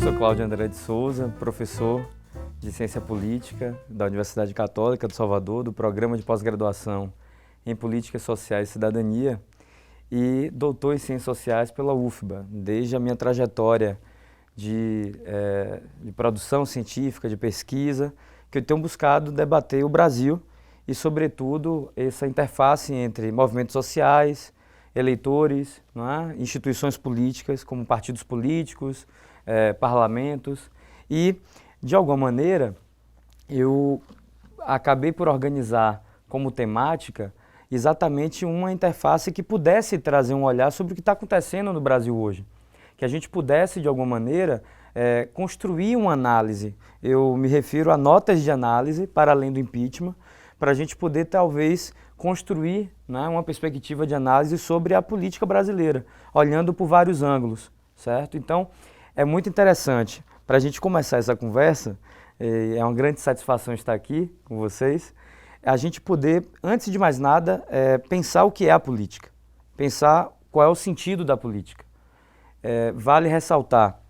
Sou Cláudio André de Souza, professor de Ciência Política da Universidade Católica de Salvador, do Programa de Pós-Graduação em Políticas Sociais e Cidadania e doutor em Ciências Sociais pela UFBA. Desde a minha trajetória de produção científica, de pesquisa, que eu tenho buscado debater o Brasil e, sobretudo, essa interface entre movimentos sociais, eleitores, não é? Instituições políticas, como partidos políticos, parlamentos, e, de alguma maneira, eu acabei por organizar como temática exatamente uma interface que pudesse trazer um olhar sobre o que está acontecendo no Brasil hoje. Que a gente pudesse, de alguma maneira, construir uma análise. Eu me refiro a notas de análise para além do impeachment, para a gente poder, talvez, construir, né, uma perspectiva de análise sobre a política brasileira, olhando por vários ângulos, certo? Então, é muito interessante. Para a gente começar essa conversa, é uma grande satisfação estar aqui com vocês, a gente poder, antes de mais nada, pensar o que é a política, pensar qual é o sentido da política. Vale ressaltar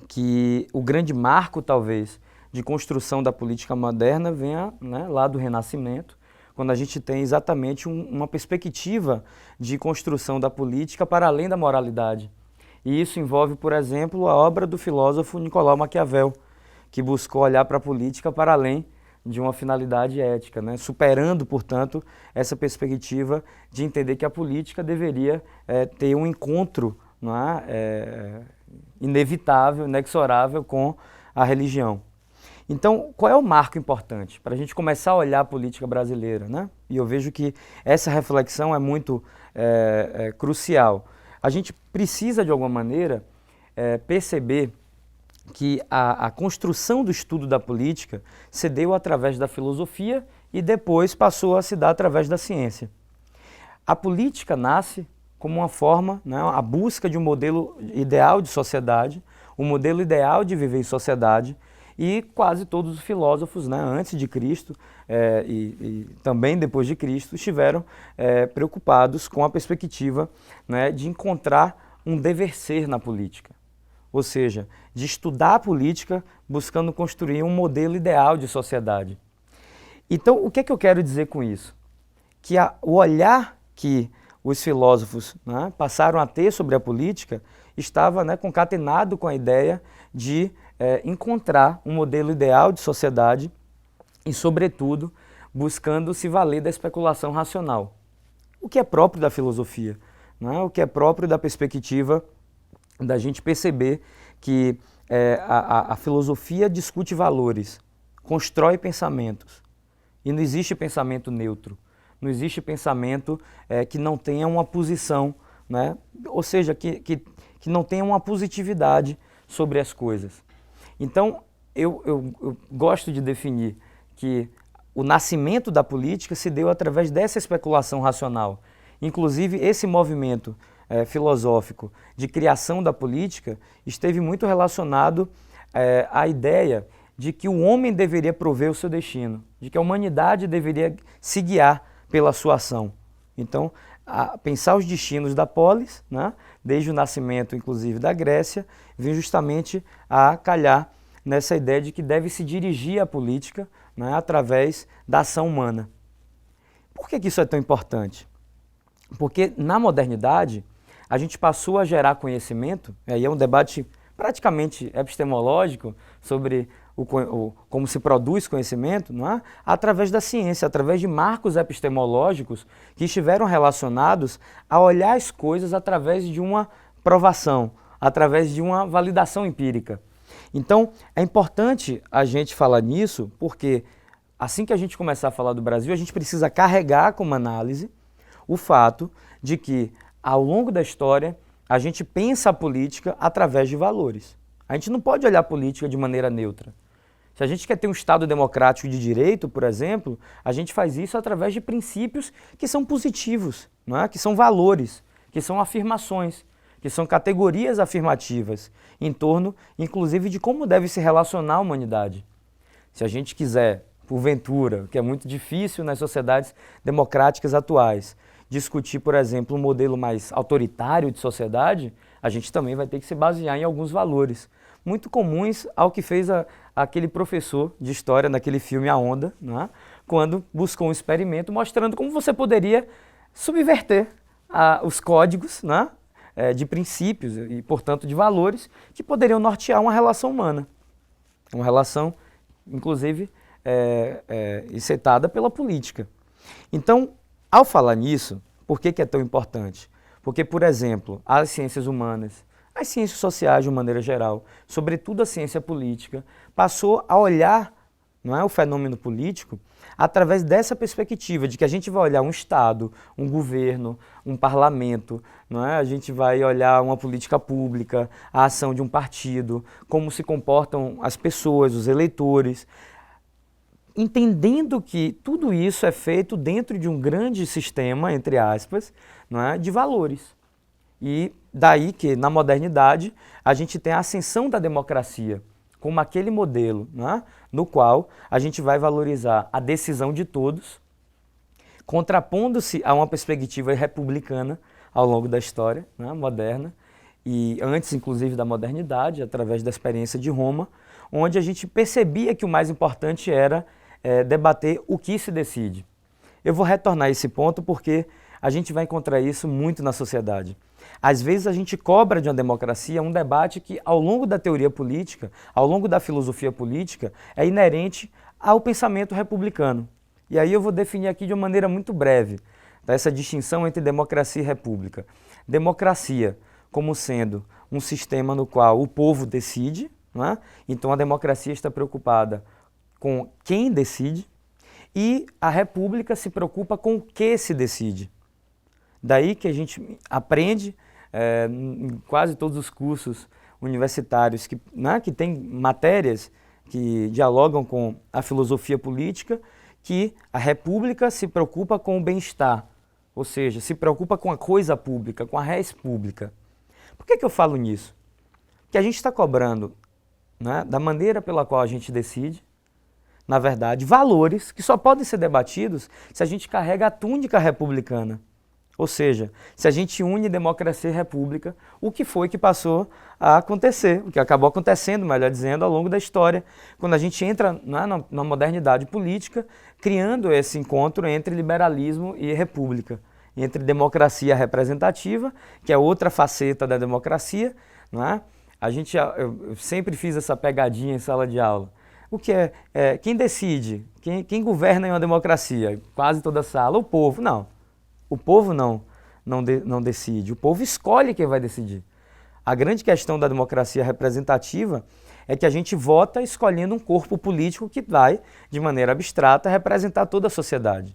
que o grande marco, talvez, de construção da política moderna venha, né, lá do Renascimento, quando a gente tem exatamente uma perspectiva de construção da política para além da moralidade. E isso envolve, por exemplo, a obra do filósofo Nicolau Maquiavel, que buscou olhar para a política para além de uma finalidade ética, né? Superando, portanto, essa perspectiva de entender que a política deveria ter um encontro, não é? Inevitável, inexorável com a religião. Então, qual é o marco importante para a gente começar a olhar a política brasileira, né? E eu vejo que essa reflexão é muito crucial. A gente precisa, de alguma maneira, perceber que a construção do estudo da política se deu através da filosofia e depois passou a se dar através da ciência. A política nasce como uma forma, né, a busca de um modelo ideal de sociedade, um modelo ideal de viver em sociedade, e quase todos os filósofos, né, antes de Cristo e também depois de Cristo, estiveram preocupados com a perspectiva, né, de encontrar um dever ser na política. Ou seja, de estudar a política buscando construir um modelo ideal de sociedade. Então, o que é que eu quero dizer com isso? Que o olhar que os filósofos, né, passaram a ter sobre a política estava, né, concatenado com a ideia de encontrar um modelo ideal de sociedade e, sobretudo, buscando se valer da especulação racional. O que é próprio da filosofia, né? O que é próprio da perspectiva da gente perceber que a filosofia discute valores, constrói pensamentos, e não existe pensamento neutro, não existe pensamento que não tenha uma posição, né? Ou seja, que não tenha uma positividade sobre as coisas. Então, eu gosto de definir que o nascimento da política se deu através dessa especulação racional. Inclusive, esse movimento filosófico de criação da política esteve muito relacionado à ideia de que o homem deveria prover o seu destino, de que a humanidade deveria se guiar pela sua ação. Então, pensar os destinos da polis, né, desde o nascimento, inclusive, da Grécia, vem justamente a calhar nessa ideia de que deve se dirigir a política, né, através da ação humana. Por que isso é tão importante? Porque na modernidade a gente passou a gerar conhecimento, aí é um debate praticamente epistemológico sobre como se produz conhecimento, não é? Através da ciência, através de marcos epistemológicos que estiveram relacionados a olhar as coisas através de uma provação, através de uma validação empírica. Então, é importante a gente falar nisso, porque assim que a gente começar a falar do Brasil, a gente precisa carregar como análise o fato de que, ao longo da história, a gente pensa a política através de valores. A gente não pode olhar a política de maneira neutra. Se a gente quer ter um Estado democrático de direito, por exemplo, a gente faz isso através de princípios que são positivos, não é? Que são valores, que são afirmações, que são categorias afirmativas, em torno, inclusive, de como deve se relacionar a humanidade. Se a gente quiser, porventura, que é muito difícil nas sociedades democráticas atuais, discutir, por exemplo, um modelo mais autoritário de sociedade, a gente também vai ter que se basear em alguns valores. muito comuns ao que fez aquele professor de história naquele filme A Onda, né? Quando buscou um experimento mostrando como você poderia subverter os códigos, né? De princípios e, portanto, de valores que poderiam nortear uma relação humana. Uma relação, inclusive, incitada pela política. Então, ao falar nisso, por que é tão importante? Porque, por exemplo, as ciências humanas, as ciências sociais de uma maneira geral, sobretudo a ciência política, passou a olhar, não é, o fenômeno político através dessa perspectiva de que a gente vai olhar um Estado, um governo, um parlamento, não é? A gente vai olhar uma política pública, a ação de um partido, como se comportam as pessoas, os eleitores, entendendo que tudo isso é feito dentro de um grande sistema, entre aspas, não é, de valores. E daí que, na modernidade, a gente tem a ascensão da democracia, como aquele modelo, né, no qual a gente vai valorizar a decisão de todos, contrapondo-se a uma perspectiva republicana ao longo da história, né, moderna, e antes, inclusive, da modernidade, através da experiência de Roma, onde a gente percebia que o mais importante era debater o que se decide. Eu vou retornar a esse ponto porque a gente vai encontrar isso muito na sociedade. Às vezes a gente cobra de uma democracia um debate que, ao longo da teoria política, ao longo da filosofia política, é inerente ao pensamento republicano. E aí eu vou definir aqui de uma maneira muito breve, tá, essa distinção entre democracia e república. Democracia como sendo um sistema no qual o povo decide, né? Então a democracia está preocupada com quem decide, e a república se preocupa com o que se decide. Daí que a gente aprende em quase todos os cursos universitários que tem matérias que dialogam com a filosofia política, que a república se preocupa com o bem-estar, ou seja, se preocupa com a coisa pública, com a res pública. Por que eu falo nisso? Porque a gente está cobrando, né, da maneira pela qual a gente decide, na verdade, valores que só podem ser debatidos se a gente carrega a túnica republicana. Ou seja, se a gente une democracia e república, o que foi que passou a acontecer, o que acabou acontecendo, melhor dizendo, ao longo da história, quando a gente entra na modernidade política, criando esse encontro entre liberalismo e república, entre democracia representativa, que é outra faceta da democracia, não é? Eu sempre fiz essa pegadinha em sala de aula. O que quem decide, quem governa em uma democracia? Quase toda sala, o povo. Não, o povo não decide, o povo escolhe quem vai decidir. A grande questão da democracia representativa é que a gente vota escolhendo um corpo político que vai, de maneira abstrata, representar toda a sociedade.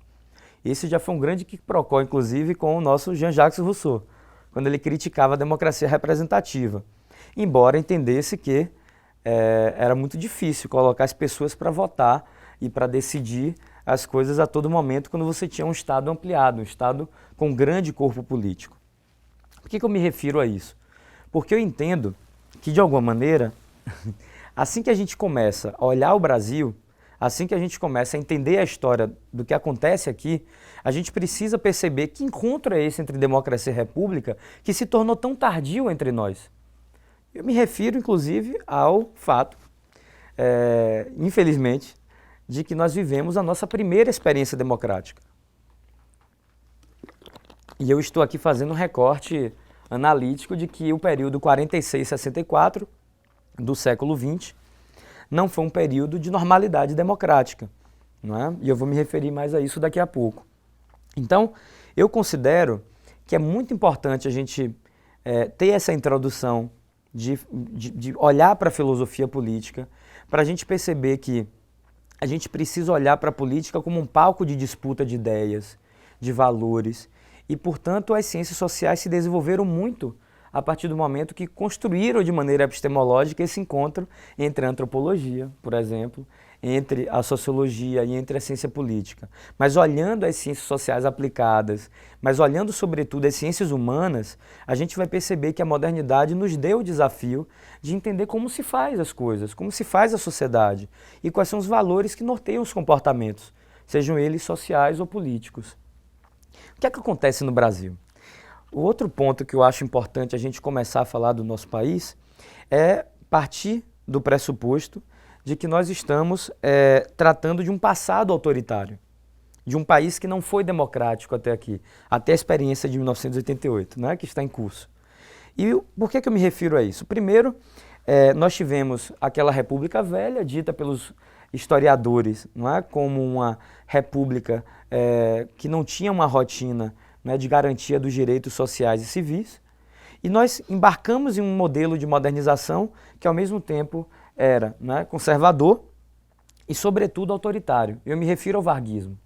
Esse já foi um grande quiprocó, inclusive, com o nosso Jean-Jacques Rousseau, quando ele criticava a democracia representativa, embora entendesse que era muito difícil colocar as pessoas para votar e para decidir as coisas a todo momento quando você tinha um Estado ampliado, um Estado com um grande corpo político. Por que eu me refiro a isso? Porque eu entendo que, de alguma maneira, assim que a gente começa a olhar o Brasil, assim que a gente começa a entender a história do que acontece aqui, a gente precisa perceber que encontro é esse entre democracia e república que se tornou tão tardio entre nós. Eu me refiro, inclusive, ao fato, infelizmente, de que nós vivemos a nossa primeira experiência democrática. E eu estou aqui fazendo um recorte analítico de que o período 46-64 do século XX não foi um período de normalidade democrática, não é? E eu vou me referir mais a isso daqui a pouco. Então, eu considero que é muito importante a gente ter essa introdução de olhar para a filosofia política, para a gente perceber que a gente precisa olhar para a política como um palco de disputa de ideias, de valores, e, portanto, as ciências sociais se desenvolveram muito a partir do momento que construíram de maneira epistemológica esse encontro entre a antropologia, por exemplo, entre a sociologia e entre a ciência política. Mas olhando as ciências sociais aplicadas, mas olhando sobretudo as ciências humanas, a gente vai perceber que a modernidade nos deu o desafio de entender como se faz as coisas, como se faz a sociedade e quais são os valores que norteiam os comportamentos, sejam eles sociais ou políticos. O que é que acontece no Brasil? O outro ponto que eu acho importante a gente começar a falar do nosso país é partir do pressuposto de que nós estamos tratando de um passado autoritário, de um país que não foi democrático até aqui, até a experiência de 1988, né, que está em curso. E por que eu me refiro a isso? Primeiro, nós tivemos aquela República Velha, dita pelos historiadores, não é, como uma república que não tinha uma rotina, né, de garantia dos direitos sociais e civis, e nós embarcamos em um modelo de modernização que ao mesmo tempo era, né, conservador e sobretudo autoritário. Eu me refiro ao varguismo.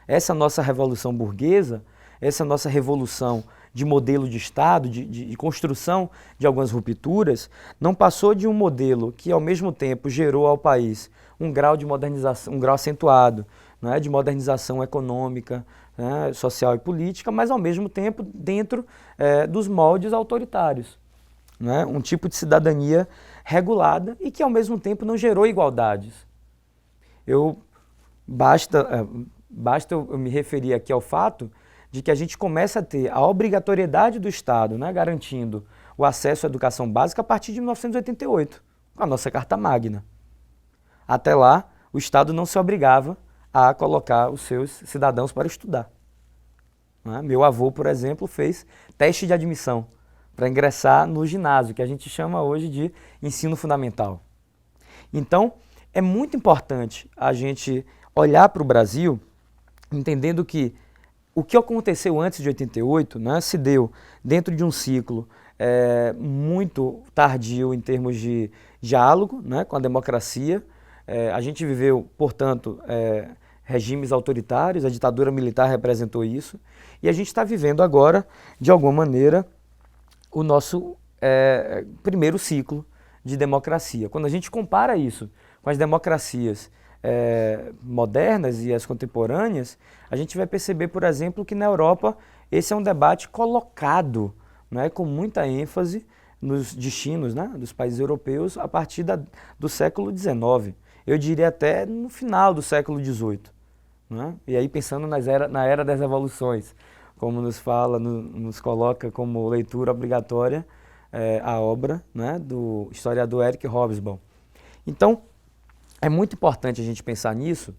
Essa nossa revolução burguesa, essa nossa revolução de modelo de Estado, de construção de algumas rupturas, não passou de um modelo que ao mesmo tempo gerou ao país um grau de modernização, um grau acentuado, né, de modernização econômica, né, social e política, mas ao mesmo tempo dentro dos moldes autoritários. Né, um tipo de cidadania regulada e que ao mesmo tempo não gerou igualdades. Basta eu me referir aqui ao fato de que a gente começa a ter a obrigatoriedade do Estado, né, garantindo o acesso à educação básica a partir de 1988, com a nossa Carta Magna. Até lá, o Estado não se obrigava a colocar os seus cidadãos para estudar. Né? Meu avô, por exemplo, fez teste de admissão para ingressar no ginásio, que a gente chama hoje de ensino fundamental. Então, é muito importante a gente olhar para o Brasil entendendo que o que aconteceu antes de 88, né, se deu dentro de um ciclo muito tardio em termos de diálogo, né, com a democracia. A gente viveu, portanto, regimes autoritários, a ditadura militar representou isso, e a gente está vivendo agora, de alguma maneira, o nosso primeiro ciclo de democracia. Quando a gente compara isso com as democracias modernas e as contemporâneas, a gente vai perceber, por exemplo, que na Europa esse é um debate colocado, né, com muita ênfase nos destinos, né, dos países europeus a partir do século XIX. Eu diria até no final do século XVIII. Né? E aí pensando na era das revoluções, como nos coloca como leitura obrigatória a obra, né, do historiador Eric Hobsbawm. Então, é muito importante a gente pensar nisso,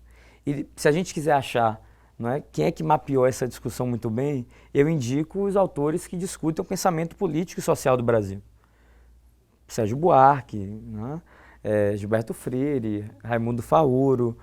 e se a gente quiser achar, não é, quem é que mapeou essa discussão muito bem, eu indico os autores que discutem o pensamento político e social do Brasil. Sérgio Buarque, né, Gilberto Freire, Raimundo Faoro,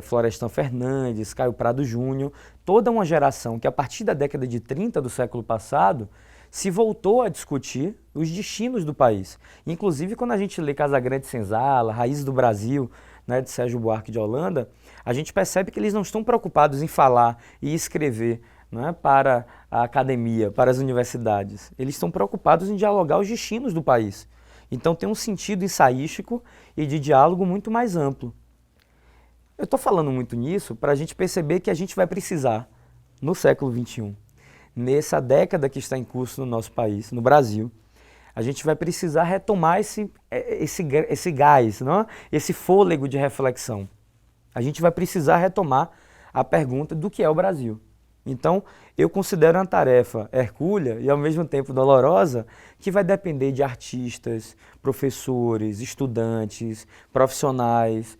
Florestan Fernandes, Caio Prado Júnior, toda uma geração que a partir da década de 30 do século passado se voltou a discutir os destinos do país. Inclusive, quando a gente lê Casagrande Senzala, Raízes do Brasil, né, de Sérgio Buarque de Holanda, a gente percebe que eles não estão preocupados em falar e escrever, né, para a academia, para as universidades. Eles estão preocupados em dialogar os destinos do país. Então tem um sentido ensaístico e de diálogo muito mais amplo. Eu estou falando muito nisso para a gente perceber que a gente vai precisar, no século XXI, nessa década que está em curso no nosso país, no Brasil, a gente vai precisar retomar esse gás, não? Esse fôlego de reflexão. A gente vai precisar retomar a pergunta do que é o Brasil. Então, eu considero uma tarefa hercúlea e ao mesmo tempo dolorosa, que vai depender de artistas, professores, estudantes, profissionais,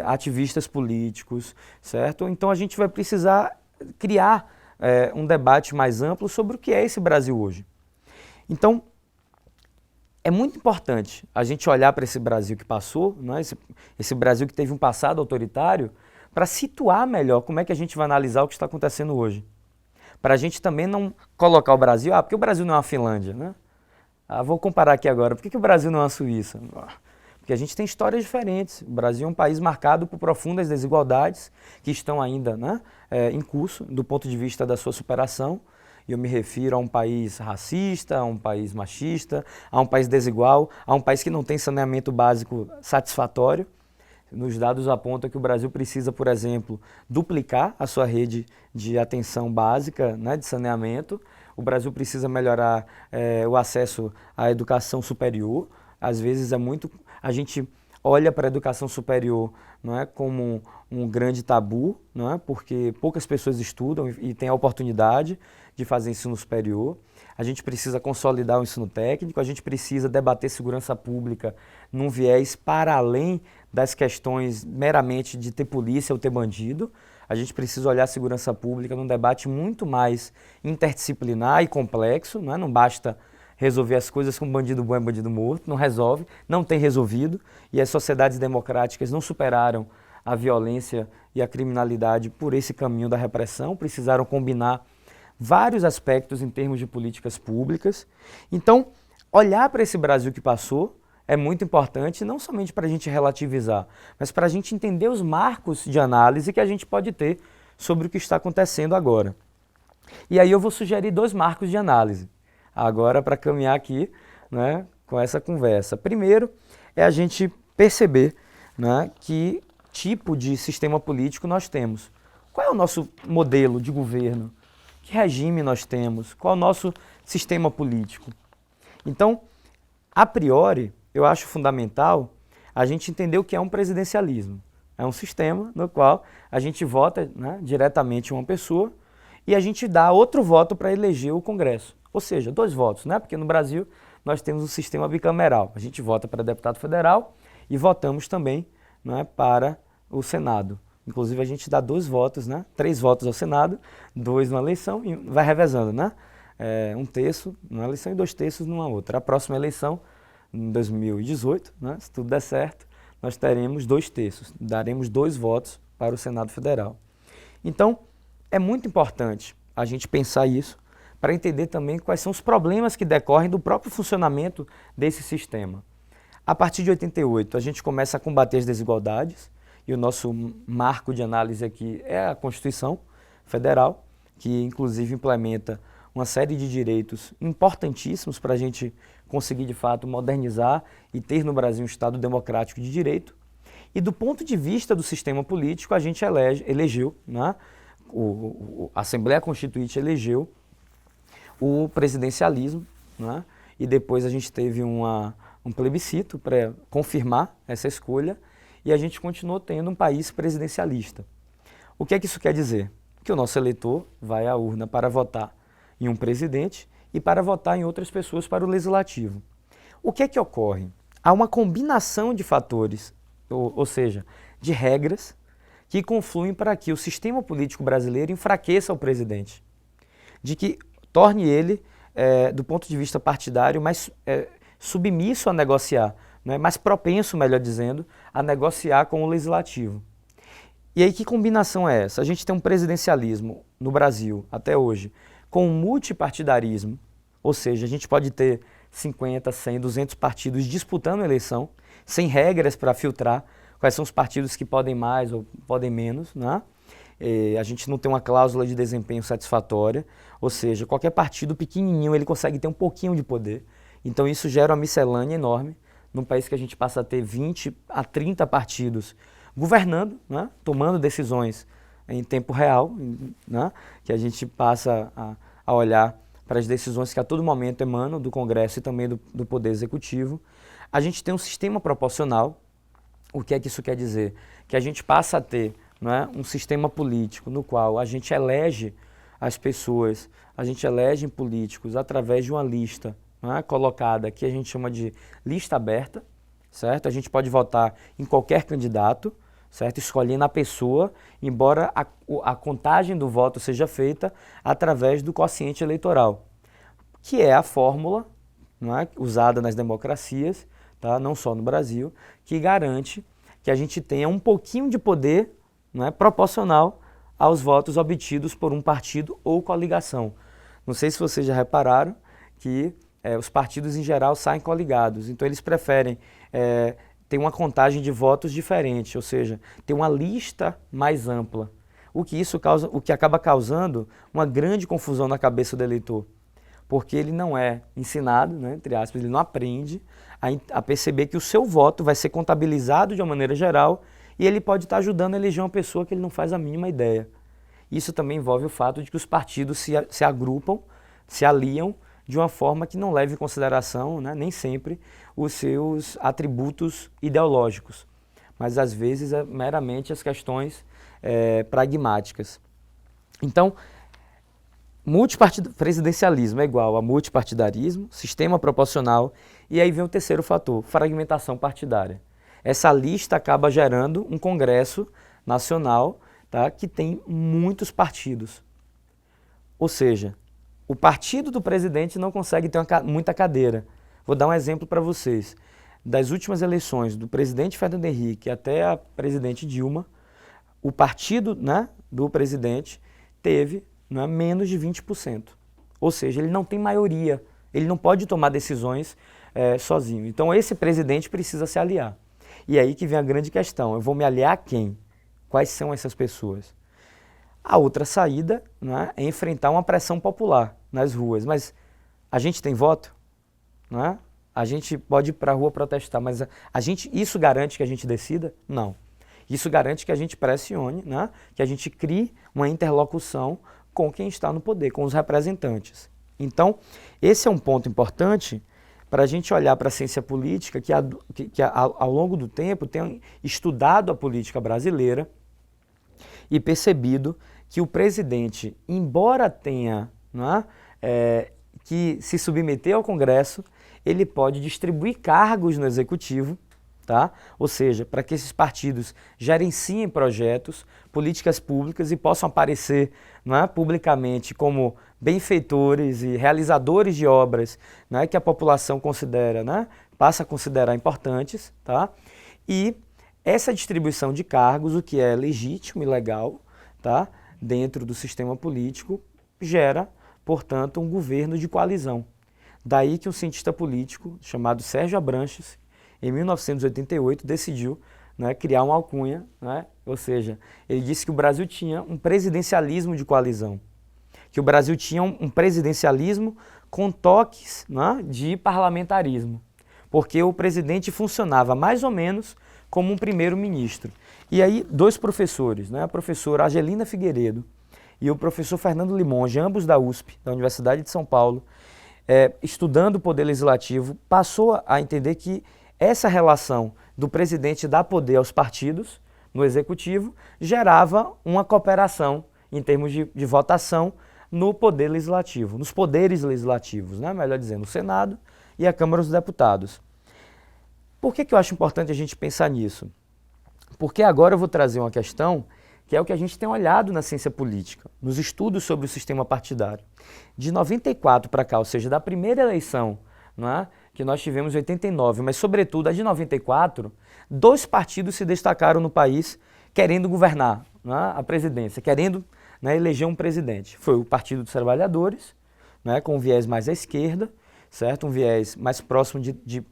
ativistas políticos, certo? Então, a gente vai precisar criar um debate mais amplo sobre o que é esse Brasil hoje. Então, é muito importante a gente olhar para esse Brasil que passou, né? Esse Brasil que teve um passado autoritário, para situar melhor como é que a gente vai analisar o que está acontecendo hoje. Para a gente também não colocar o Brasil, porque o Brasil não é uma Finlândia, né? Vou comparar aqui agora, por que o Brasil não é uma Suíça? Porque a gente tem histórias diferentes. O Brasil é um país marcado por profundas desigualdades que estão ainda, né, em curso do ponto de vista da sua superação. E eu me refiro a um país racista, a um país machista, a um país desigual, a um país que não tem saneamento básico satisfatório. Nos dados aponta que o Brasil precisa, por exemplo, duplicar a sua rede de atenção básica, né, de saneamento. O Brasil precisa melhorar o acesso à educação superior. Às vezes a gente olha para a educação superior, não é, como um grande tabu, não é, porque poucas pessoas estudam e têm a oportunidade de fazer ensino superior, a gente precisa consolidar o ensino técnico, a gente precisa debater segurança pública num viés para além das questões meramente de ter polícia ou ter bandido. A gente precisa olhar a segurança pública num debate muito mais interdisciplinar e complexo, não é? Não basta resolver as coisas com bandido bom e bandido morto, não resolve, não tem resolvido, e as sociedades democráticas não superaram a violência e a criminalidade por esse caminho da repressão, precisaram combinar vários aspectos em termos de políticas públicas. Então, olhar para esse Brasil que passou é muito importante, não somente para a gente relativizar, mas para a gente entender os marcos de análise que a gente pode ter sobre o que está acontecendo agora. E aí eu vou sugerir 2 marcos de análise, agora para caminhar aqui, né, com essa conversa. Primeiro, é a gente perceber, né, que tipo de sistema político nós temos. Qual é o nosso modelo de governo? Que regime nós temos? Qual é o nosso sistema político? Então, a priori, eu acho fundamental a gente entender o que é um presidencialismo. É um sistema no qual a gente vota, né, diretamente uma pessoa e a gente dá outro voto para eleger o Congresso. Ou seja, 2 votos, né? Porque no Brasil nós temos um sistema bicameral. A gente vota para deputado federal e votamos também, né, para o Senado. Inclusive a gente dá 2 votos, né? 3 votos ao Senado, 2 numa eleição e vai revezando, né? 1/3 numa eleição e 2/3 numa outra. A próxima eleição, em 2018, né, se tudo der certo, nós teremos 2/3, daremos 2 votos para o Senado Federal. Então, é muito importante a gente pensar isso para entender também quais são os problemas que decorrem do próprio funcionamento desse sistema. A partir de 88, a gente começa a combater as desigualdades e o nosso marco de análise aqui é a Constituição Federal, que inclusive implementa uma série de direitos importantíssimos para a gente conseguir, de fato, modernizar e ter no Brasil um Estado democrático de direito. E do ponto de vista do sistema político, a gente elegeu, né, a Assembleia Constituinte elegeu o presidencialismo, né, e depois a gente teve um plebiscito para confirmar essa escolha e a gente continuou tendo um país presidencialista. O que é que isso quer dizer? Que o nosso eleitor vai à urna para votar em um presidente e para votar em outras pessoas para o legislativo. O que é que ocorre? Há uma combinação de fatores, ou seja, de regras, que confluem para que o sistema político brasileiro enfraqueça o presidente, de que torne ele, do ponto de vista partidário, mais submisso a negociar, né, mais propenso, melhor dizendo, a negociar com o legislativo. E aí que combinação é essa? A gente tem um presidencialismo no Brasil, até hoje, com um multipartidarismo, ou seja, a gente pode ter 50, 100, 200 partidos disputando a eleição, sem regras para filtrar quais são os partidos que podem mais ou podem menos, né? A gente não tem uma cláusula de desempenho satisfatória, ou seja, qualquer partido pequenininho ele consegue ter um pouquinho de poder, então isso gera uma miscelânea enorme, num país que a gente passa a ter 20 a 30 partidos governando, né? Tomando decisões em tempo real, né? Que a gente passa a olhar para as decisões que a todo momento emanam do Congresso e também do Poder Executivo. A gente tem um sistema proporcional. O que é que isso quer dizer? Que a gente passa a ter, né, um sistema político no qual a gente elege as pessoas, a gente elege políticos através de uma lista, né, colocada, que a gente chama de lista aberta, certo? A gente pode votar em qualquer candidato, certo? Escolhendo a pessoa, embora a contagem do voto seja feita através do quociente eleitoral, que é a fórmula, não é, usada nas democracias, tá? Não só no Brasil, que garante que a gente tenha um pouquinho de poder, não é, proporcional aos votos obtidos por um partido ou coligação. Não sei se vocês já repararam que os partidos em geral saem coligados, então eles preferem ter uma contagem de votos diferente, ou seja, ter uma lista mais ampla, o que acaba causando uma grande confusão na cabeça do eleitor, porque ele não é ensinado, né, entre aspas, ele não aprende a perceber que o seu voto vai ser contabilizado de uma maneira geral e ele pode estar ajudando a eleger uma pessoa que ele não faz a mínima ideia. Isso também envolve o fato de que os partidos se agrupam, se aliam de uma forma que não leve em consideração, né, nem sempre, os seus atributos ideológicos, mas às vezes meramente as questões pragmáticas. Então, Presidencialismo é igual a multipartidarismo, sistema proporcional, e aí vem o terceiro fator, fragmentação partidária. Essa lista acaba gerando um Congresso Nacional, tá, que tem muitos partidos. Ou seja, o partido do presidente não consegue ter muita cadeira. Vou dar um exemplo para vocês. Das últimas eleições, do presidente Fernando Henrique até a presidente Dilma, o partido, né, do presidente teve, né, menos de 20%. Ou seja, ele não tem maioria, ele não pode tomar decisões sozinho. Então esse presidente precisa se aliar. E aí que vem a grande questão, eu vou me aliar a quem? Quais são essas pessoas? A outra saída, né, é enfrentar uma pressão popular nas ruas. Mas a gente tem voto? Né? A gente pode ir para a rua protestar, mas isso garante que a gente decida? Não. Isso garante que a gente pressione, né, que a gente crie uma interlocução com quem está no poder, com os representantes. Então, esse é um ponto importante para a gente olhar para a ciência política, que ao longo do tempo tem estudado a política brasileira e percebido que o presidente, embora tenha, né, que se submeter ao Congresso, ele pode distribuir cargos no Executivo, tá? Ou seja, para que esses partidos gerenciem projetos, políticas públicas e possam aparecer, né, publicamente como benfeitores e realizadores de obras, né, que a população considera, né, passa a considerar importantes, tá? E essa distribuição de cargos, o que é legítimo e legal, tá, dentro do sistema político, gera, portanto, um governo de coalizão. Daí que um cientista político chamado Sérgio Abranches, em 1988, decidiu, né, criar uma alcunha, né, ou seja, ele disse que o Brasil tinha um presidencialismo de coalizão, que o Brasil tinha um presidencialismo com toques, né, de parlamentarismo, porque o presidente funcionava mais ou menos como um primeiro-ministro. E aí, dois professores, né, a professora Argelina Figueiredo e o professor Fernando Limonge, ambos da USP, da Universidade de São Paulo, estudando o poder legislativo, passou a entender que essa relação do presidente dar poder aos partidos no executivo gerava uma cooperação em termos de votação no poder legislativo, nos poderes legislativos, né? Melhor dizendo, o Senado e a Câmara dos Deputados. Por que eu acho importante a gente pensar nisso? Porque agora eu vou trazer uma questão que é o que a gente tem olhado na ciência política, nos estudos sobre o sistema partidário. De 94 para cá, ou seja, da primeira eleição, não é, que nós tivemos em 89, mas sobretudo a de 94, dois partidos se destacaram no país querendo governar, não é, a presidência, querendo, né, eleger um presidente. Foi o Partido dos Trabalhadores, né, com um viés mais à esquerda, certo? Um viés mais próximo de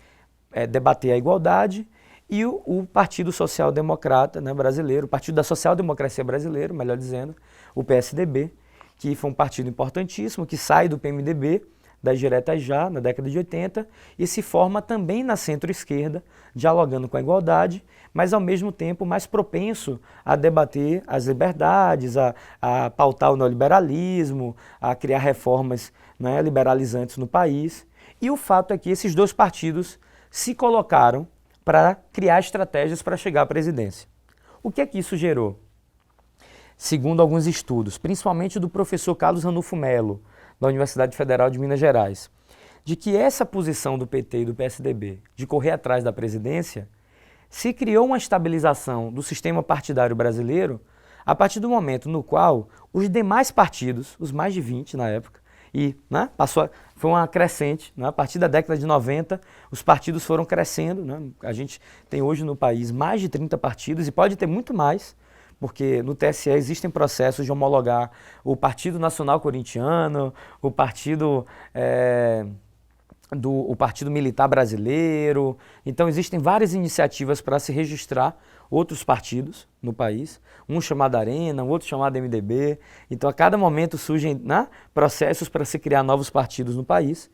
debater a igualdade, e o Partido Social Democrata, né, brasileiro, o Partido da Social Democracia brasileira, melhor dizendo, o PSDB, que foi um partido importantíssimo, que sai do PMDB, das diretas já, na década de 80, e se forma também na centro-esquerda, dialogando com a igualdade, mas ao mesmo tempo mais propenso a debater as liberdades, a pautar o neoliberalismo, a criar reformas, né, liberalizantes no país. E o fato é que esses dois partidos se colocaram para criar estratégias para chegar à presidência. O que é que isso gerou? Segundo alguns estudos, principalmente do professor Carlos Ranulfo Melo, da Universidade Federal de Minas Gerais, de que essa posição do PT e do PSDB de correr atrás da presidência se criou uma estabilização do sistema partidário brasileiro a partir do momento no qual os demais partidos, os mais de 20 na época, e, né, foi uma crescente, né, a partir da década de 90, os partidos foram crescendo, né, a gente tem hoje no país mais de 30 partidos e pode ter muito mais, porque no TSE existem processos de homologar o Partido Nacional Corintiano, o Partido Militar Brasileiro. Então existem várias iniciativas para se registrar outros partidos no país, um chamado Arena, um outro chamado MDB. Então a cada momento surgem, né, processos para se criar novos partidos no país.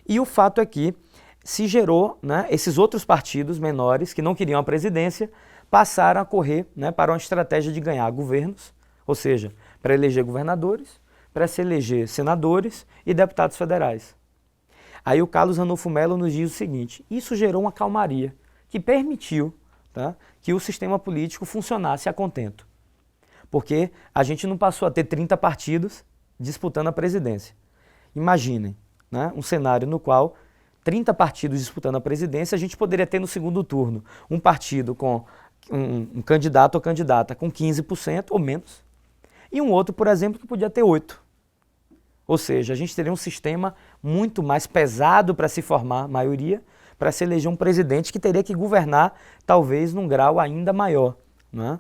E o fato é que se gerou, né, esses outros partidos menores que não queriam a presidência passaram a correr, né, para uma estratégia de ganhar governos, ou seja, para eleger governadores, para se eleger senadores e deputados federais. Aí o Carlos Ranulfo Melo nos diz o seguinte: isso gerou uma calmaria que permitiu, tá, que o sistema político funcionasse a contento. Porque a gente não passou a ter 30 partidos disputando a presidência. Imaginem, né, um cenário no qual 30 partidos disputando a presidência, a gente poderia ter no segundo turno um partido com um candidato ou candidata com 15% ou menos, e um outro, por exemplo, que podia ter 8%. Ou seja, a gente teria um sistema muito mais pesado para se formar maioria, para se eleger um presidente que teria que governar, talvez, num grau ainda maior, né?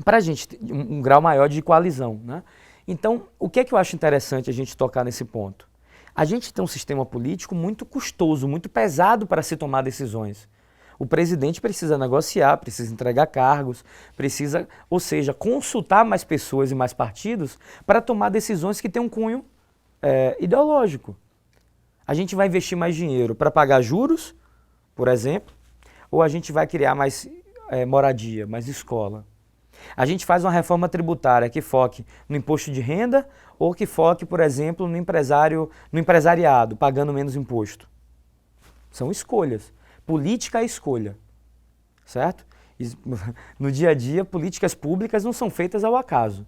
Para a gente, um grau maior de coalizão, né? Então, o que é que eu acho interessante a gente tocar nesse ponto? A gente tem um sistema político muito custoso, muito pesado para se tomar decisões. O presidente precisa negociar, precisa entregar cargos, precisa, ou seja, consultar mais pessoas e mais partidos para tomar decisões que têm um cunho ideológico. A gente vai investir mais dinheiro para pagar juros, por exemplo, ou a gente vai criar mais moradia, mais escola. A gente faz uma reforma tributária que foque no imposto de renda ou que foque, por exemplo, no empresariado, pagando menos imposto. São escolhas. Política é escolha, certo? No dia a dia, políticas públicas não são feitas ao acaso.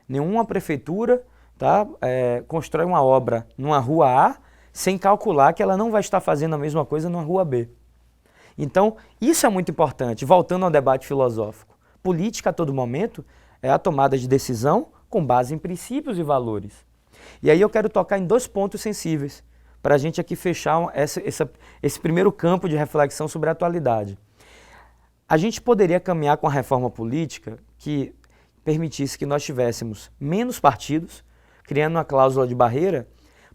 Nenhuma prefeitura constrói uma obra numa rua A sem calcular que ela não vai estar fazendo a mesma coisa numa rua B. Então, isso é muito importante. Voltando ao debate filosófico. Política, a todo momento, é a tomada de decisão com base em princípios e valores. E aí eu quero tocar em 2 pontos sensíveis, para a gente aqui fechar esse primeiro campo de reflexão sobre a atualidade. A gente poderia caminhar com a reforma política que permitisse que nós tivéssemos menos partidos, criando uma cláusula de barreira,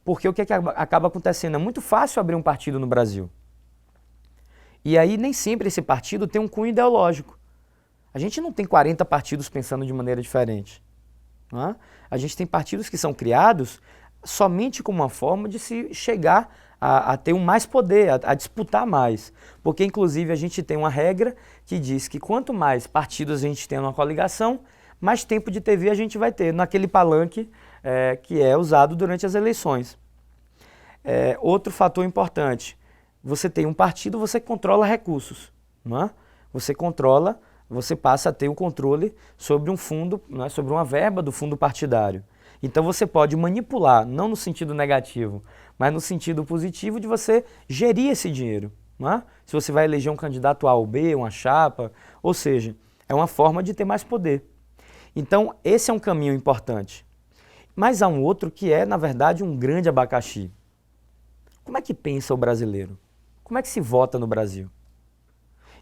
porque o que acaba acontecendo? É muito fácil abrir um partido no Brasil. E aí nem sempre esse partido tem um cunho ideológico. A gente não tem 40 partidos pensando de maneira diferente. Não é? A gente tem partidos que são criados somente como uma forma de se chegar a ter mais poder, a disputar mais. Porque, inclusive, a gente tem uma regra que diz que quanto mais partidos a gente tem numa coligação, mais tempo de TV a gente vai ter naquele palanque que é usado durante as eleições. Outro fator importante, você tem um partido, você controla recursos. Não é? Você passa a ter o controle sobre um fundo, não é? Sobre uma verba do fundo partidário. Então você pode manipular, não no sentido negativo, mas no sentido positivo de você gerir esse dinheiro. Não é? Se você vai eleger um candidato A ou B, uma chapa, ou seja, é uma forma de ter mais poder. Então esse é um caminho importante. Mas há um outro que é, na verdade, um grande abacaxi. Como é que pensa o brasileiro? Como é que se vota no Brasil?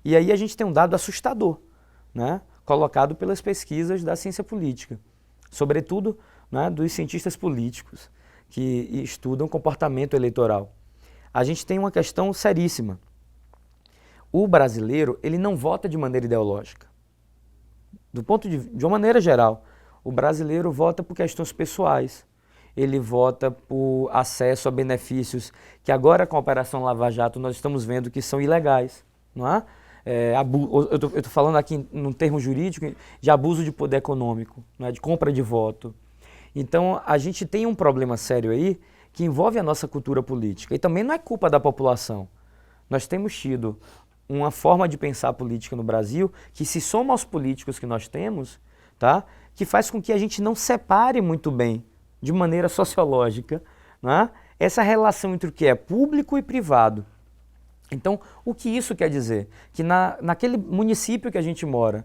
E aí a gente tem um dado assustador, né? Colocado pelas pesquisas da ciência política, sobretudo, né, dos cientistas políticos que estudam comportamento eleitoral. A gente tem uma questão seríssima. O brasileiro, ele não vota de maneira ideológica. De uma maneira geral, o brasileiro vota por questões pessoais. Ele vota por acesso a benefícios que agora com a Operação Lava Jato nós estamos vendo que são ilegais, não é? Eu estou falando aqui num termo jurídico de abuso de poder econômico, né, de compra de voto. Então a gente tem um problema sério aí que envolve a nossa cultura política e também não é culpa da população. Nós temos tido uma forma de pensar a política no Brasil que se soma aos políticos que nós temos, tá, que faz com que a gente não separe muito bem, de maneira sociológica, né, essa relação entre o que é público e privado. Então, o que isso quer dizer? Que naquele município que a gente mora,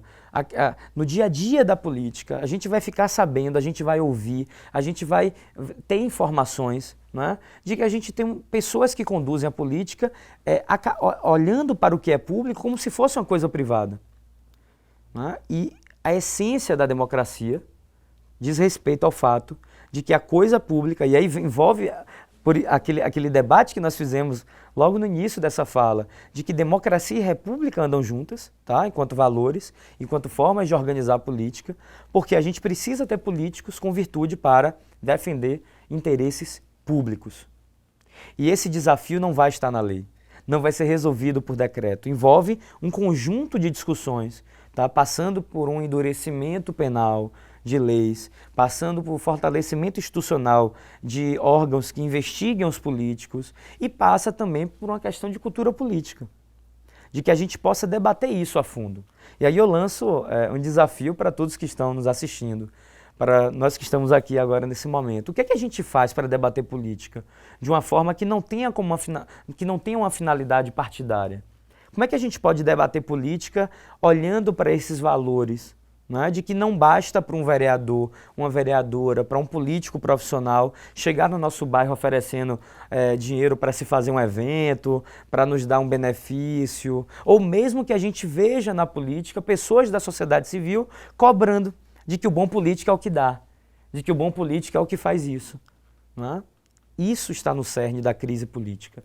no dia a dia da política, a gente vai ficar sabendo, a gente vai ouvir, a gente vai ter informações, né, de que a gente tem pessoas que conduzem a política olhando para o que é público como se fosse uma coisa privada. Né? E a essência da democracia diz respeito ao fato de que a coisa pública, e aí envolve por aquele debate que nós fizemos logo no início dessa fala, de que democracia e república andam juntas, tá? Enquanto valores, enquanto formas de organizar a política, porque a gente precisa ter políticos com virtude para defender interesses públicos. E esse desafio não vai estar na lei, não vai ser resolvido por decreto, envolve um conjunto de discussões, tá? Passando por um endurecimento penal, de leis, passando por fortalecimento institucional de órgãos que investiguem os políticos e passa também por uma questão de cultura política, de que a gente possa debater isso a fundo. E aí eu lanço um desafio para todos que estão nos assistindo. para nós que estamos aqui agora nesse momento. O que é que a gente faz para debater política de uma forma que não tenha uma finalidade partidária? Como é que a gente pode debater política olhando para esses valores, né? De que não basta para um vereador, uma vereadora, para um político profissional chegar no nosso bairro oferecendo dinheiro para se fazer um evento, para nos dar um benefício, ou mesmo que a gente veja na política pessoas da sociedade civil cobrando de que o bom político é o que dá, de que o bom político é o que faz isso, né? Isso está no cerne da crise política.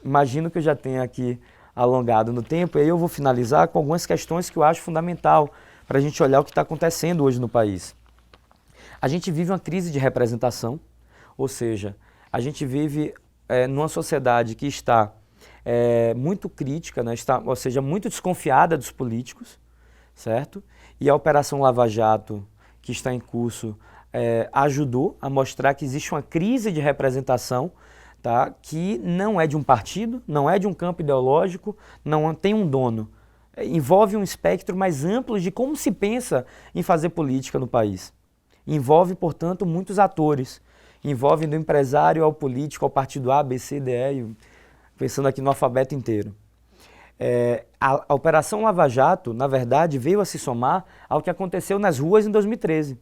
Imagino que eu já tenha aqui alongado no tempo, e aí eu vou finalizar com algumas questões que eu acho fundamental para a gente olhar o que está acontecendo hoje no país. A gente vive uma crise de representação, ou seja, a gente vive numa sociedade que está muito crítica, né? Ou seja, muito desconfiada dos políticos, certo? E a Operação Lava Jato, que está em curso, ajudou a mostrar que existe uma crise de representação, tá? Que não é de um partido, não é de um campo ideológico, não tem um dono. Envolve um espectro mais amplo de como se pensa em fazer política no país. Envolve, portanto, muitos atores. Envolve do empresário ao político, ao partido A, B, C, D, E, pensando aqui no alfabeto inteiro. A Operação Lava Jato, na verdade, veio a se somar ao que aconteceu nas ruas em 2013.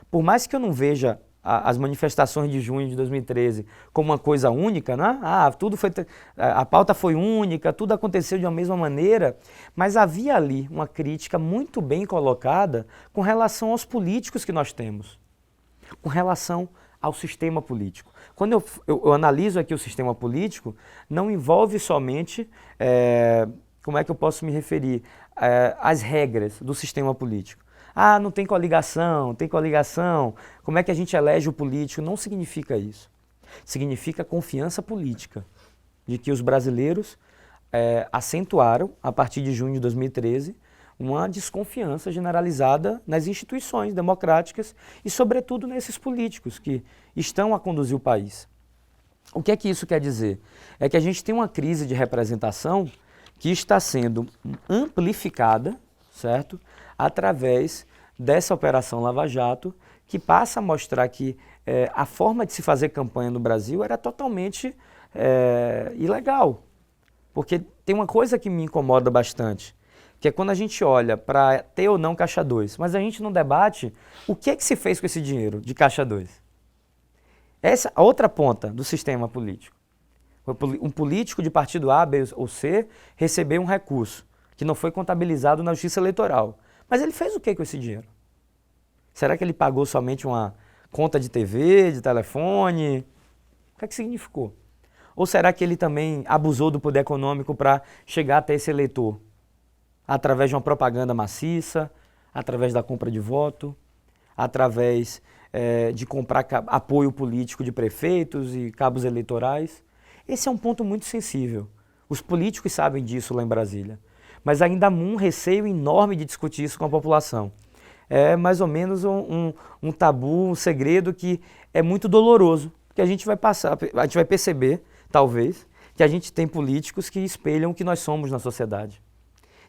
Por mais que eu não veja as manifestações de junho de 2013 como uma coisa única, né? A pauta foi única, tudo aconteceu de uma mesma maneira, mas havia ali uma crítica muito bem colocada com relação aos políticos que nós temos, com relação ao sistema político. Quando eu analiso aqui o sistema político, não envolve somente, como é que eu posso me referir, as regras do sistema político. Ah, não tem coligação, como é que a gente elege o político? Não significa isso. Significa confiança política, de que os brasileiros acentuaram, a partir de junho de 2013, uma desconfiança generalizada nas instituições democráticas e, sobretudo, nesses políticos que estão a conduzir o país. O que é que isso quer dizer? É que a gente tem uma crise de representação que está sendo amplificada, certo? Através dessa Operação Lava Jato, que passa a mostrar que a forma de se fazer campanha no Brasil era totalmente ilegal. Porque tem uma coisa que me incomoda bastante, que é quando a gente olha para ter ou não Caixa 2, mas a gente não debate o que é que se fez com esse dinheiro de Caixa 2. Essa é a outra ponta do sistema político. Um político de partido A, B ou C recebeu um recurso que não foi contabilizado na Justiça Eleitoral. Mas ele fez o que com esse dinheiro? Será que ele pagou somente uma conta de TV, de telefone? O que é que significou? Ou será que ele também abusou do poder econômico para chegar até esse eleitor? Através de uma propaganda maciça, através da compra de voto, através de comprar apoio político de prefeitos e cabos eleitorais? Esse é um ponto muito sensível. Os políticos sabem disso lá em Brasília. Mas ainda há um receio enorme de discutir isso com a população. É mais ou menos um tabu, um segredo que é muito doloroso, porque a gente vai perceber, talvez, que a gente tem políticos que espelham o que nós somos na sociedade.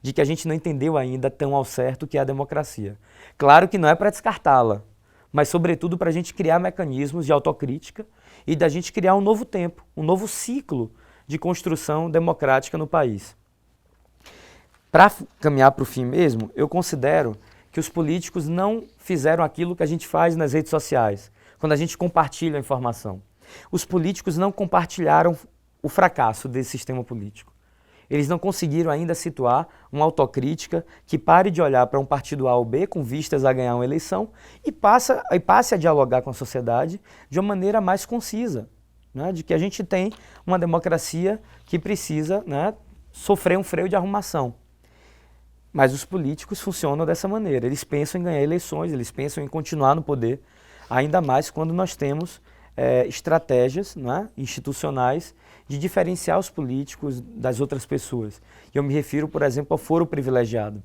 De que a gente não entendeu ainda tão ao certo o que é a democracia. Claro que não é para descartá-la, mas sobretudo para a gente criar mecanismos de autocrítica e da gente criar um novo tempo, um novo ciclo de construção democrática no país. Para caminhar para o fim mesmo, eu considero que os políticos não fizeram aquilo que a gente faz nas redes sociais, quando a gente compartilha a informação. Os políticos não compartilharam o fracasso desse sistema político. Eles não conseguiram ainda situar uma autocrítica que pare de olhar para um partido A ou B com vistas a ganhar uma eleição e passe a dialogar com a sociedade de uma maneira mais concisa, né? De que a gente tem uma democracia que precisa, né, sofrer um freio de arrumação. Mas os políticos funcionam dessa maneira, eles pensam em ganhar eleições, eles pensam em continuar no poder, ainda mais quando nós temos estratégias, né, institucionais de diferenciar os políticos das outras pessoas. Eu me refiro, por exemplo, ao foro privilegiado.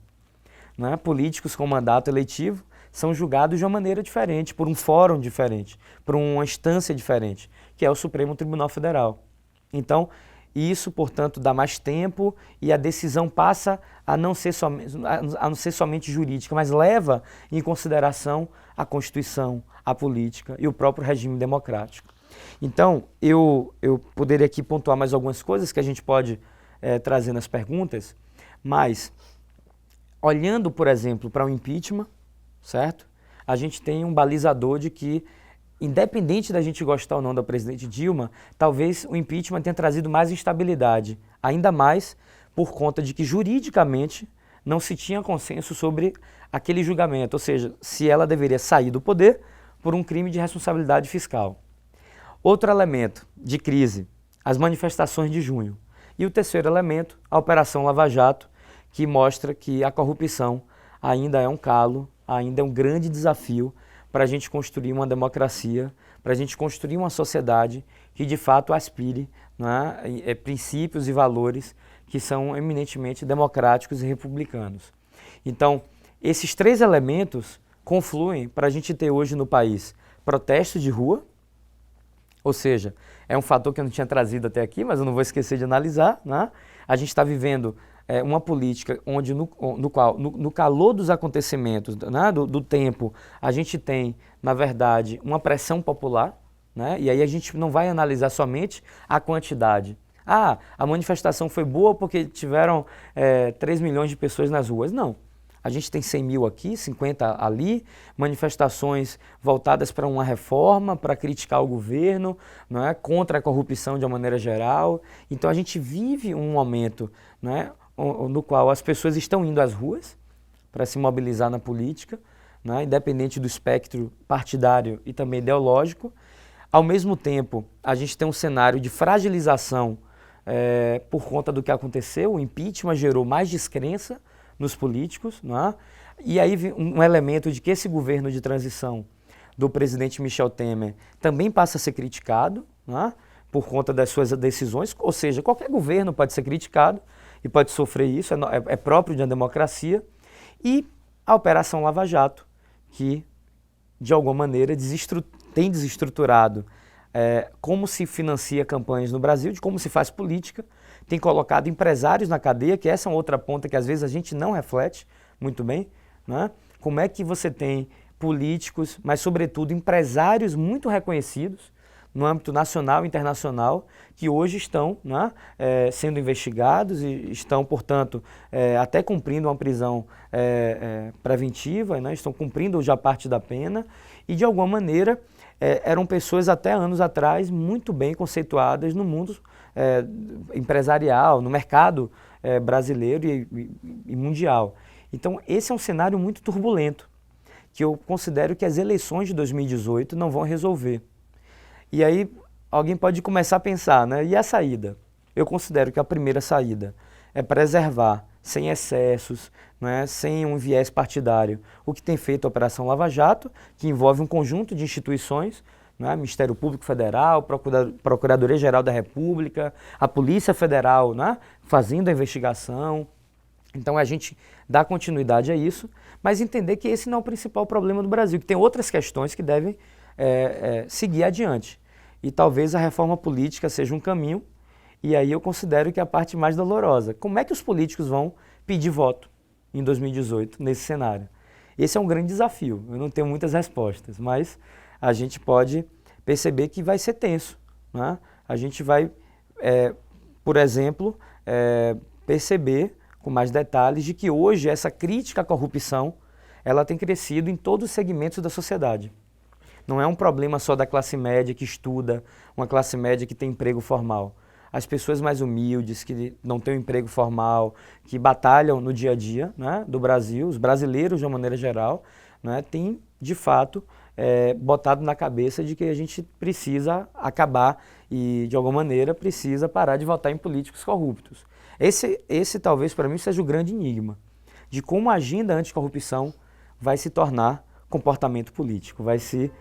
Né? Políticos com mandato eletivo são julgados de uma maneira diferente, por um fórum diferente, por uma instância diferente, que é o Supremo Tribunal Federal. Então, e isso, portanto, dá mais tempo e a decisão passa a não ser somente jurídica, mas leva em consideração a Constituição, a política e o próprio regime democrático. Então, eu poderia aqui pontuar mais algumas coisas que a gente pode trazer nas perguntas, mas olhando, por exemplo, para o impeachment, certo? A gente tem um balizador de que, independente da gente gostar ou não da presidente Dilma, talvez o impeachment tenha trazido mais instabilidade, ainda mais por conta de que juridicamente não se tinha consenso sobre aquele julgamento, ou seja, se ela deveria sair do poder por um crime de responsabilidade fiscal. Outro elemento de crise, as manifestações de junho. E o terceiro elemento, a Operação Lava Jato, que mostra que a corrupção ainda é um calo, ainda é um grande desafio para a gente construir uma democracia, para a gente construir uma sociedade que de fato aspire, né, princípios e valores que são eminentemente democráticos e republicanos. Então, esses três elementos confluem para a gente ter hoje no país protestos de rua, ou seja, é um fator que eu não tinha trazido até aqui, mas eu não vou esquecer de analisar, né? A gente está vivendo uma política onde no calor dos acontecimentos, né, do tempo, a gente tem, na verdade, uma pressão popular, né? E aí a gente não vai analisar somente a quantidade. Ah, a manifestação foi boa porque tiveram 3 milhões de pessoas nas ruas. Não. A gente tem 100 mil aqui, 50 ali, manifestações voltadas para uma reforma, para criticar o governo, não é? Contra a corrupção de uma maneira geral. Então a gente vive um momento, não é? No qual as pessoas estão indo às ruas para se mobilizar na política, né? Independente do espectro partidário e também ideológico. Ao mesmo tempo, a gente tem um cenário de fragilização por conta do que aconteceu. O impeachment gerou mais descrença nos políticos, não é? E aí um elemento de que esse governo de transição do presidente Michel Temer também passa a ser criticado, não é? Por conta das suas decisões, ou seja, qualquer governo pode ser criticado e pode sofrer isso, é próprio de uma democracia, e a Operação Lava Jato, que de alguma maneira tem desestruturado como se financia campanhas no Brasil, de como se faz política, tem colocado empresários na cadeia, que essa é uma outra ponta que às vezes a gente não reflete muito bem, né? Como é que você tem políticos, mas sobretudo empresários muito reconhecidos no âmbito nacional e internacional, que hoje estão, né, sendo investigados e estão, portanto, até cumprindo uma prisão preventiva, né? Estão cumprindo já parte da pena e, de alguma maneira, eram pessoas até anos atrás muito bem conceituadas no mundo empresarial, no mercado brasileiro e mundial. Então, esse é um cenário muito turbulento, que eu considero que as eleições de 2018 não vão resolver. E aí, alguém pode começar a pensar, né? E a saída? Eu considero que a primeira saída é preservar, sem excessos, né, sem um viés partidário, o que tem feito a Operação Lava Jato, que envolve um conjunto de instituições, né, Ministério Público Federal, Procuradoria-Geral da República, a Polícia Federal, né, fazendo a investigação. Então a gente dá continuidade a isso, mas entender que esse não é o principal problema do Brasil, que tem outras questões que devem seguir adiante. E talvez a reforma política seja um caminho, e aí eu considero que é a parte mais dolorosa. Como é que os políticos vão pedir voto em 2018 nesse cenário? Esse é um grande desafio, eu não tenho muitas respostas, mas a gente pode perceber que vai ser tenso, né? A gente vai, por exemplo, perceber com mais detalhes de que hoje essa crítica à corrupção ela tem crescido em todos os segmentos da sociedade. Não é um problema só da classe média que estuda, uma classe média que tem emprego formal. As pessoas mais humildes, que não têm um emprego formal, que batalham no dia a dia, né, do Brasil, os brasileiros de uma maneira geral, né, têm, de fato, botado na cabeça de que a gente precisa acabar e, de alguma maneira, precisa parar de votar em políticos corruptos. Esse talvez, para mim, seja o grande enigma de como a agenda anticorrupção vai se tornar comportamento político, vai se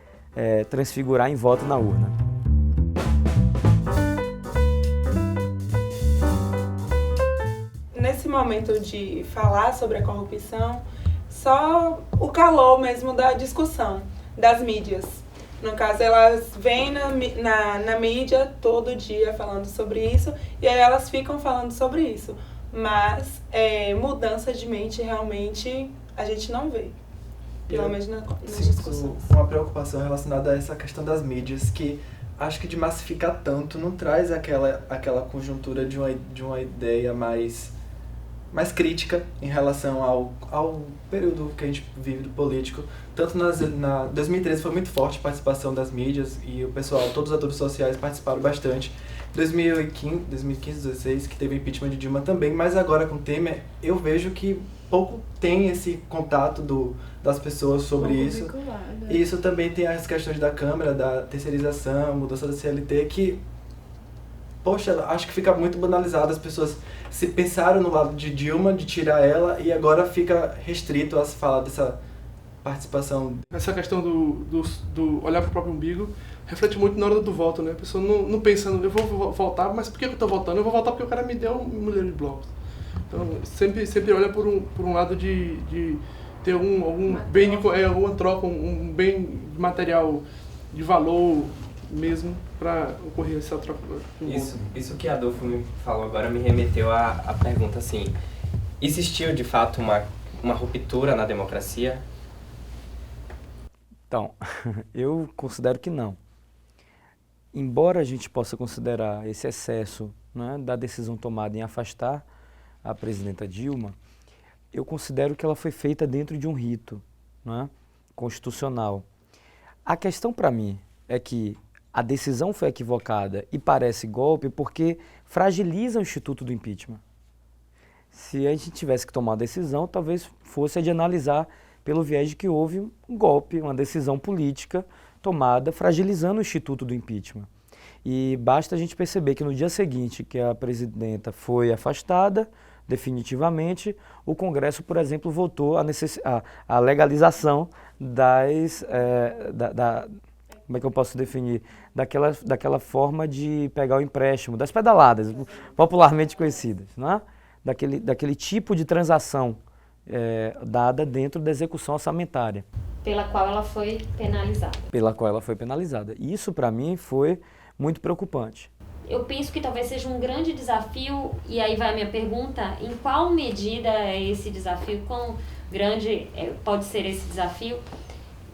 transfigurar em voto na urna. Nesse momento de falar sobre a corrupção, só o calor mesmo da discussão das mídias. No caso, elas vêm na mídia todo dia falando sobre isso, e aí elas ficam falando sobre isso. Mas mudança de mente realmente a gente não vê. Pelo menos nas discussões. Uma preocupação relacionada a essa questão das mídias, que acho que de massificar tanto não traz aquela conjuntura de uma ideia mais crítica em relação ao período que a gente vive do político. Tanto na 2013 foi muito forte a participação das mídias e o pessoal, todos os atores sociais participaram bastante. 2015, 2016, que teve o impeachment de Dilma também, mas agora com Temer, eu vejo que pouco tem esse contato das pessoas sobre isso. E isso também tem as questões da Câmara, da terceirização, mudança da CLT, que, poxa, acho que fica muito banalizado. As pessoas se pensaram no lado de Dilma, de tirar ela, e agora fica restrito a se falar dessa participação. Essa questão do olhar para o próprio umbigo reflete muito na hora do voto, né? A pessoa não pensa, eu vou votar, mas por que eu estou votando? Eu vou votar porque o cara me deu um milhão de blocos. Então, sempre olha por um lado de ter algum bem, alguma troca, um bem material de valor mesmo para ocorrer essa troca. Isso que Adolfo me falou agora me remeteu à pergunta assim, existiu de fato uma ruptura na democracia? Então, eu considero que não. Embora a gente possa considerar esse excesso, né, da decisão tomada em afastar a presidenta Dilma, eu considero que ela foi feita dentro de um rito, né, constitucional. A questão para mim é que a decisão foi equivocada e parece golpe porque fragiliza o instituto do impeachment. Se a gente tivesse que tomar a decisão, talvez fosse a de analisar pelo viés de que houve um golpe, uma decisão política tomada fragilizando o instituto do impeachment. E basta a gente perceber que no dia seguinte que a presidenta foi afastada definitivamente, o Congresso, por exemplo, votou a legalização como é que eu posso definir? Daquela forma de pegar o empréstimo, das pedaladas, popularmente conhecidas, né? Daquele tipo de transação dada dentro da execução orçamentária. Pela qual ela foi penalizada. Pela qual ela foi penalizada. E isso, para mim, foi muito preocupante. Eu penso que talvez seja um grande desafio, e aí vai a minha pergunta, em qual medida é esse desafio, quão grande pode ser esse desafio,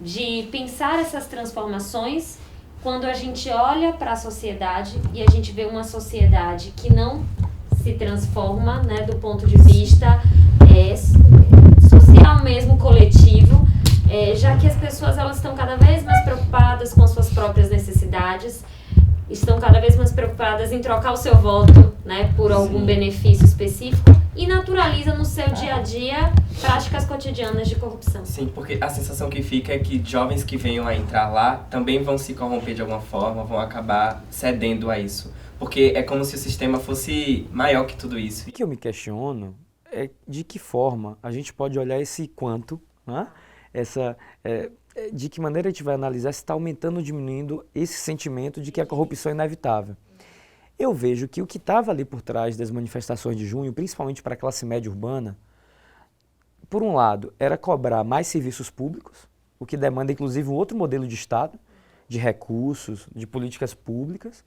de pensar essas transformações quando a gente olha para a sociedade e a gente vê uma sociedade que não se transforma, né, do ponto de vista social mesmo, coletivo, já que as pessoas elas estão cada vez mais preocupadas com as suas próprias necessidades, estão cada vez mais preocupadas em trocar o seu voto, né, por algum benefício específico e naturaliza no seu dia a dia práticas cotidianas de corrupção. Sim, porque a sensação que fica é que jovens que venham a entrar lá também vão se corromper de alguma forma, vão acabar cedendo a isso. Porque é como se o sistema fosse maior que tudo isso. O que eu me questiono é de que forma a gente pode olhar esse quanto, né? De que maneira a gente vai analisar se está aumentando ou diminuindo esse sentimento de que a corrupção é inevitável. Eu vejo que o que estava ali por trás das manifestações de junho, principalmente para a classe média urbana, por um lado, era cobrar mais serviços públicos, o que demanda inclusive um outro modelo de Estado, de recursos, de políticas públicas.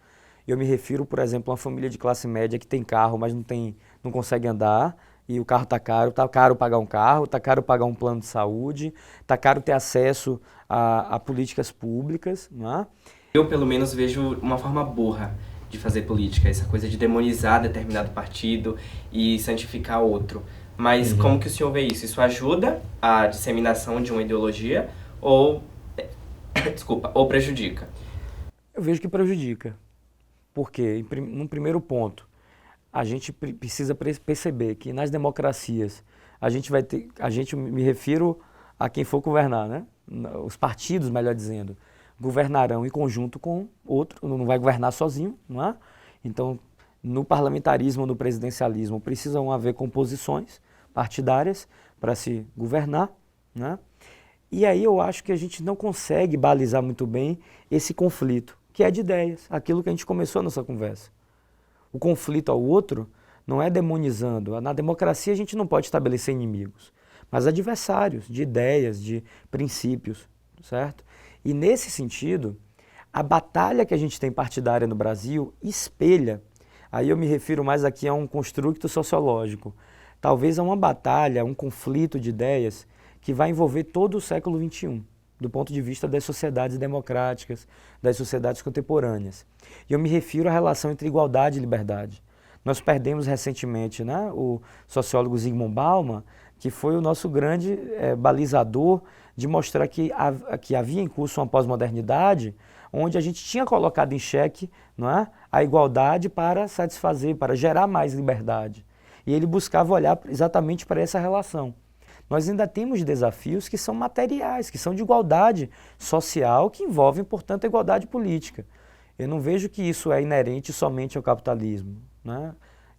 Eu me refiro, por exemplo, a uma família de classe média que tem carro, mas não consegue andar, e o carro está caro pagar um carro, está caro pagar um plano de saúde, está caro ter acesso a políticas públicas, não é? Eu, pelo menos, vejo uma forma burra de fazer política, essa coisa de demonizar determinado partido e santificar outro. Mas como que o senhor vê isso? Isso ajuda a disseminação de uma ideologia ou prejudica? Eu vejo que prejudica. Porque, num primeiro ponto, a gente precisa perceber que nas democracias me refiro a quem for governar, né? Os partidos, melhor dizendo, governarão em conjunto com outro, não vai governar sozinho, não é? Então, no parlamentarismo, no presidencialismo, precisam haver composições partidárias para se governar, né? E aí eu acho que a gente não consegue balizar muito bem esse conflito, que é de ideias, aquilo que a gente começou a nossa conversa. O conflito ao outro não é demonizando. Na democracia a gente não pode estabelecer inimigos, mas adversários de ideias, de princípios, certo? E nesse sentido, a batalha que a gente tem partidária no Brasil espelha, aí eu me refiro mais aqui a um construto sociológico, talvez a uma batalha, um conflito de ideias que vai envolver todo o século XXI, do ponto de vista das sociedades democráticas, das sociedades contemporâneas. E eu me refiro à relação entre igualdade e liberdade. Nós perdemos recentemente, né, o sociólogo Zygmunt Bauman, que foi o nosso grande balizador de mostrar que havia em curso uma pós-modernidade onde a gente tinha colocado em xeque, não é, a igualdade para satisfazer, para gerar mais liberdade. E ele buscava olhar exatamente para essa relação. Nós ainda temos desafios que são materiais, que são de igualdade social, que envolvem, portanto, a igualdade política. Eu não vejo que isso é inerente somente ao capitalismo, né?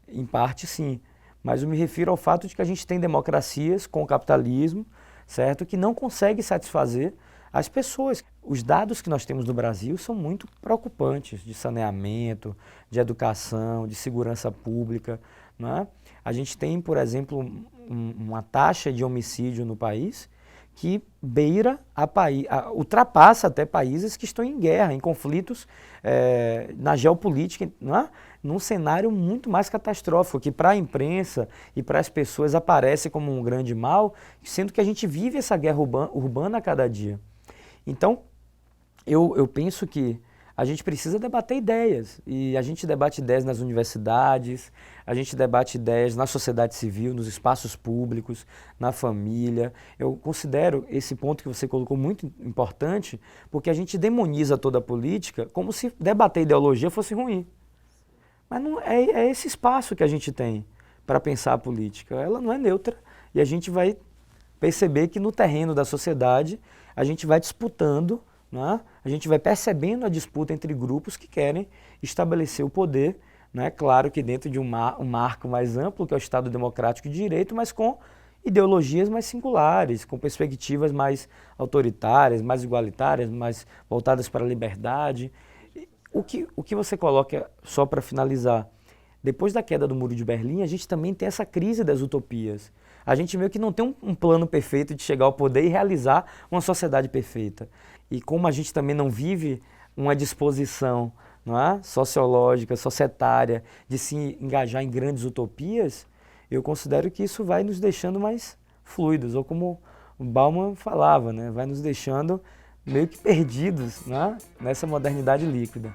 Em parte, sim. Mas eu me refiro ao fato de que a gente tem democracias com o capitalismo, certo? Que não consegue satisfazer as pessoas. Os dados que nós temos no Brasil são muito preocupantes, de saneamento, de educação, de segurança pública, né? A gente tem, por exemplo, uma taxa de homicídio no país que beira ultrapassa até países que estão em guerra, em conflitos na geopolítica, não é? Num cenário muito mais catastrófico, que para a imprensa e para as pessoas aparece como um grande mal, sendo que a gente vive essa guerra urbana a cada dia. Então, eu penso que a gente precisa debater ideias, e a gente debate ideias nas universidades, a gente debate ideias na sociedade civil, nos espaços públicos, na família. Eu considero esse ponto que você colocou muito importante, porque a gente demoniza toda a política como se debater ideologia fosse ruim. Mas não é esse espaço que a gente tem para pensar a política. Ela não é neutra, e a gente vai perceber que no terreno da sociedade a gente vai disputando, né? A gente vai percebendo a disputa entre grupos que querem estabelecer o poder, né? Claro que dentro de um marco mais amplo, que é o Estado Democrático de Direito, mas com ideologias mais singulares, com perspectivas mais autoritárias, mais igualitárias, mais voltadas para a liberdade. O que você coloca, só para finalizar, depois da queda do Muro de Berlim, a gente também tem essa crise das utopias. A gente meio que não tem um plano perfeito de chegar ao poder e realizar uma sociedade perfeita. E como a gente também não vive uma disposição, não é, sociológica, societária, de se engajar em grandes utopias, eu considero que isso vai nos deixando mais fluidos, ou como o Bauman falava, né, vai nos deixando meio que perdidos, né, nessa modernidade líquida.